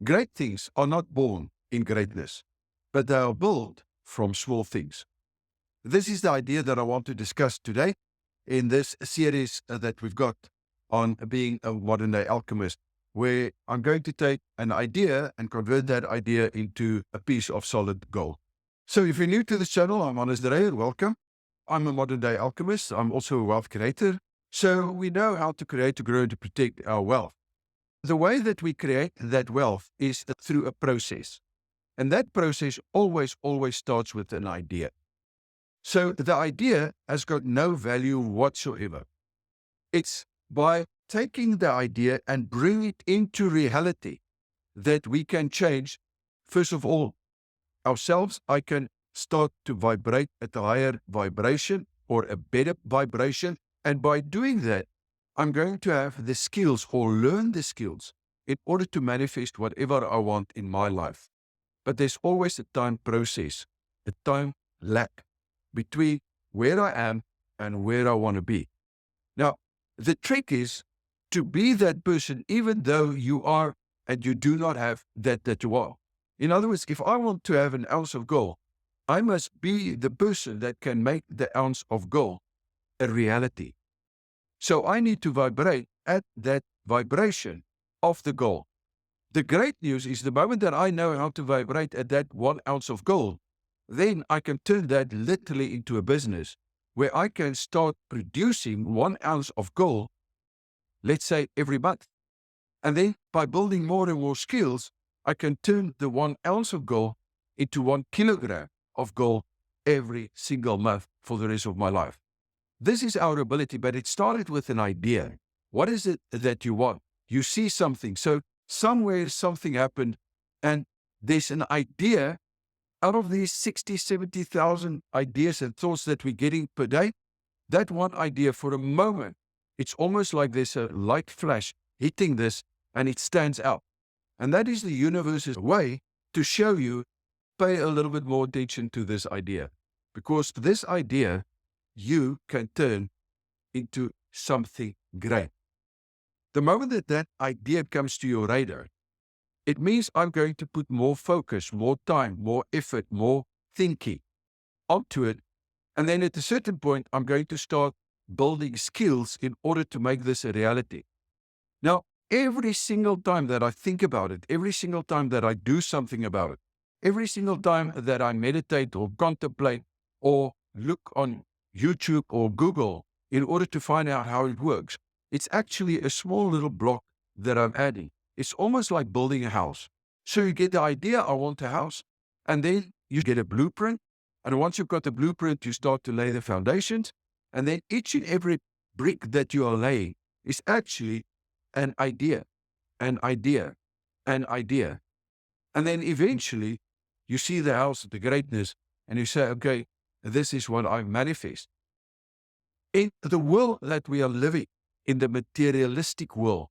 Great things are not born in greatness, but they are built from small things. This is the idea that I want to discuss today in this series that we've got on being a modern day alchemist, where I'm going to take an idea and convert that idea into a piece of solid gold. So if you're new to this channel, I'm Dreyer, welcome. I'm a modern day alchemist. I'm also a wealth creator. So we know how to create, to grow, and to protect our wealth. The way that we create that wealth is through a process. And that process always starts with an idea. So the idea has got no value whatsoever. It's by taking the idea and bringing it into reality that we can change, first of all, ourselves. I can start to vibrate at a higher vibration or a better vibration. And by doing that, I'm going to have the skills or learn the skills in order to manifest whatever I want in my life. But there's always a time process, a time lag between where I am and where I want to be. Now, the trick is to be that person even though you are and you do not have that you are. In other words, if I want to have an ounce of gold, I must be the person that can make the ounce of gold a reality. So I need to vibrate at that vibration of the gold. The great news is the moment that I know how to vibrate at that 1 ounce of gold, then I can turn that literally into a business where I can start producing 1 ounce of gold, let's say every month. And then by building more and more skills, I can turn the 1 ounce of gold into 1 kilogram of gold every single month for the rest of my life. This is our ability, but it started with an idea. What is it that you want? You see something. So somewhere something happened and there's an idea out of these 60, 70,000 ideas and thoughts that we're getting per day. That one idea for a moment, it's almost like there's a light flash hitting this and it stands out. And that is the universe's way to show you, pay a little bit more attention to this idea, because this idea you can turn into something great. The moment that that idea comes to your radar, it means I'm going to put more focus, more time, more effort, more thinking onto it. And then at a certain point, I'm going to start building skills in order to make this a reality. Now, every single time that I think about it, every single time that I do something about it, every single time that I meditate or contemplate or look on YouTube or Google in order to find out how it works, it's actually a small little block that I'm adding. It's almost like building a house. So you get the idea, I want a house, and then you get a blueprint. And once you've got the blueprint, you start to lay the foundations. And then each and every brick that you are laying is actually an idea, an idea, an idea. And then eventually you see the house, the greatness, and you say, okay, this is what I manifest. In the world that we are living, in the materialistic world,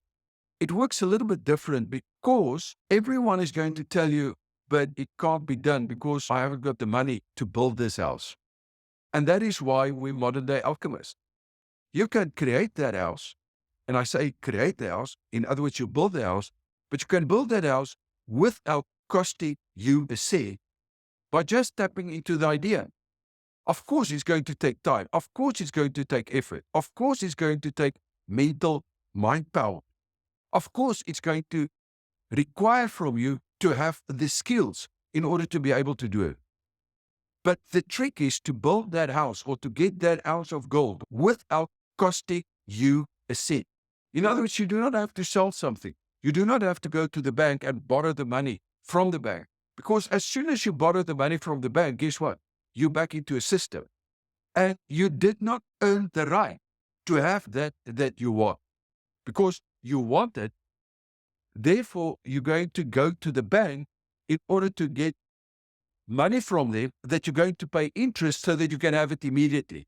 it works a little bit different because everyone is going to tell you, but it can't be done because I haven't got the money to build this house. And that is why we're modern day alchemists. You can create that house. And I say create the house. In other words, you build the house, but you can build that house without costing you a cent by just tapping into the idea. Of course, it's going to take time. Of course, it's going to take effort. Of course, it's going to take mental mind power. Of course, it's going to require from you to have the skills in order to be able to do it. But the trick is to build that house or to get that ounce of gold without costing you a cent. In other words, you do not have to sell something. You do not have to go to the bank and borrow the money from the bank. Because as soon as you borrow the money from the bank, guess what? You're back into a system. And you did not earn the right to have that you want. Because you want it, therefore you're going to go to the bank in order to get money from them that you're going to pay interest so that you can have it immediately.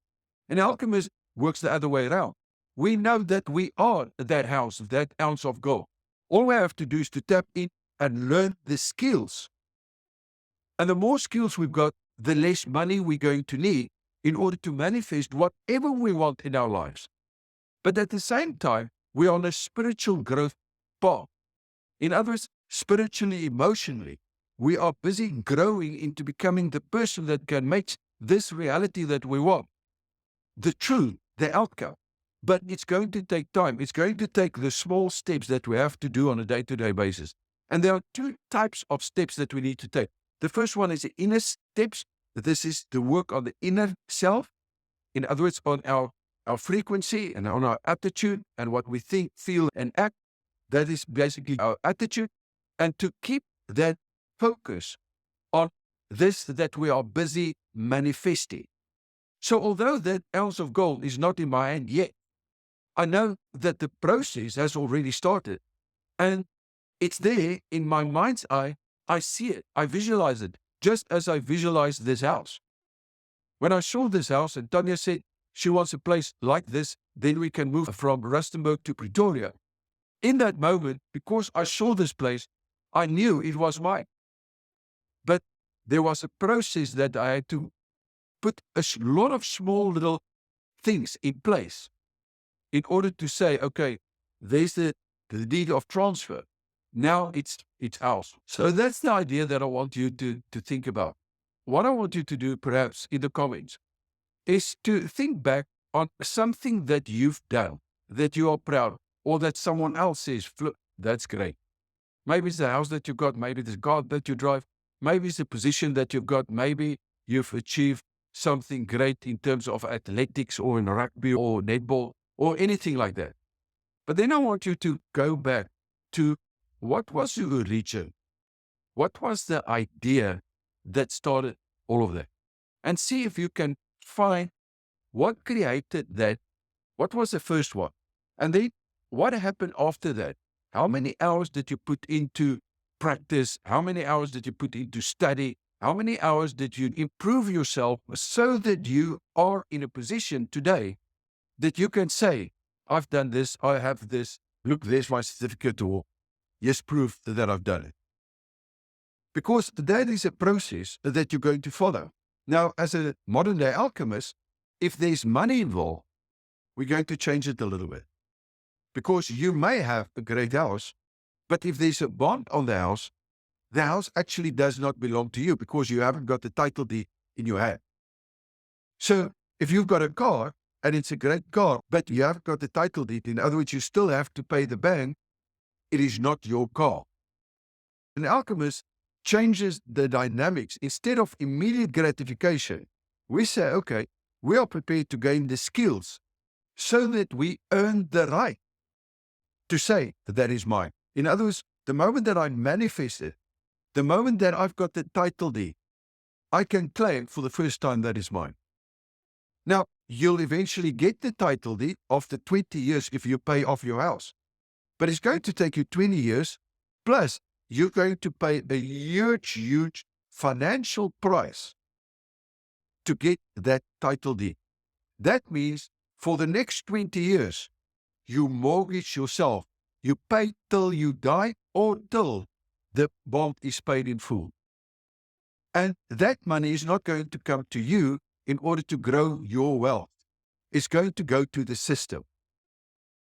And Alchemist works the other way around. We know that we are that house, that ounce of gold. All we have to do is to tap in and learn the skills. And the more skills we've got, the less money we're going to need in order to manifest whatever we want in our lives. But at the same time, we're on a spiritual growth path. In other words, spiritually, emotionally. We are busy growing into becoming the person that can make this reality that we want, the truth, the outcome. But it's going to take time. It's going to take the small steps that we have to do on a day-to-day basis. And there are two types of steps that we need to take. The first one is the inner steps. This is the work on the inner self. In other words, on our frequency and on our attitude and what we think, feel, and act. That is basically our attitude. And to keep that focus on this that we are busy manifesting. So although that ounce of gold is not in my hand yet, I know that the process has already started. And it's there in my mind's eye. I see it. I visualize it, just as I visualized this house. When I saw this house and Tanya said she wants a place like this, then we can move from Rustenburg to Pretoria. In that moment, because I saw this place, I knew it was mine. But there was a process that I had to put a lot of small little things in place in order to say, okay, there's the deed of transfer. Now it's ours. So that's the idea that I want you to think about. What I want you to do, perhaps in the comments, is to think back on something that you've done, that you are proud of, or that someone else says, that's great. Maybe it's the house that you got, maybe it's the car that you drive, maybe it's the position that you've got, maybe you've achieved something great in terms of athletics or in rugby or netball or anything like that. But then I want you to go back to what was your origin? What was the idea that started all of that? And see if you can find what created that. What was the first one? And then what happened after that? How many hours did you put into practice? How many hours did you put into study? How many hours did you improve yourself so that you are in a position today that you can say, I've done this, I have this, look, there's my certificate, or yes, proof that I've done it. Because that is a process that you're going to follow. Now, as a modern day alchemist, if there's money involved, we're going to change it a little bit. Because you may have a great house, but if there's a bond on the house actually does not belong to you because you haven't got the title deed in your hand. So if you've got a car and it's a great car, but you haven't got the title deed, in other words, you still have to pay the bank, it is not your car. An alchemist changes the dynamics. Instead of immediate gratification, we say, okay, we are prepared to gain the skills so that we earn the right to say that is mine. In other words, the moment that I manifest it, the moment that I've got the title deed, I can claim for the first time that is mine. Now, you'll eventually get the title deed after 20 years if you pay off your house. But it's going to take you 20 years, plus you're going to pay a huge financial price to get that title deed. That means for the next 20 years, you mortgage yourself. You pay till you die or till the bond is paid in full. And that money is not going to come to you in order to grow your wealth. It's going to go to the system.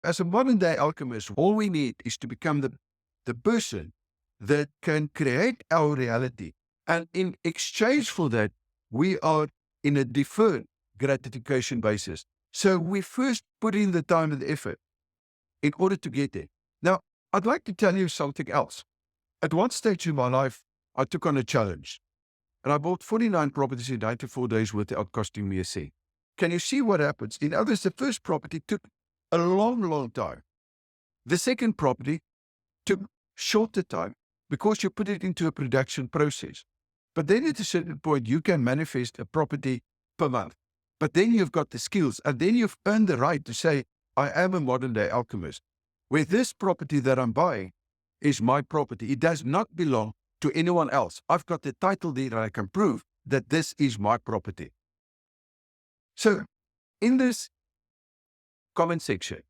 As a modern day alchemist, all we need is to become the person that can create our reality. And in exchange for that, we are in a deferred gratification basis. So we first put in the time and the effort in order to get there. Now, I'd like to tell you something else. At one stage in my life, I took on a challenge. And I bought 49 properties in 94 days without costing me a cent. Can you see what happens? In other words, the first property took a long time. The second property took shorter time because you put it into a production process. But then at a certain point, you can manifest a property per month. But then you've got the skills, and then you've earned the right to say, I am a modern day alchemist. Where this property that I'm buying is my property. It does not belong to anyone else. I've got the title deed and I can prove that this is my property. So in this comment section,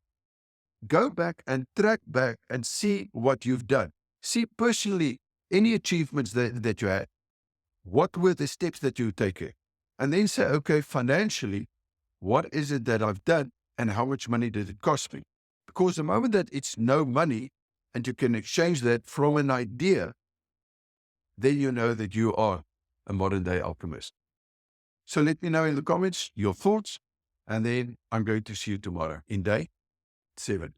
go back and track back and see what you've done. See personally any achievements that you had. What were the steps that you've taken? And then say, okay, financially, what is it that I've done and how much money did it cost me? Because the moment that it's no money and you can exchange that from an idea, then you know that you are a modern day alchemist. So let me know in the comments your thoughts, and then I'm going to see you tomorrow in day 7.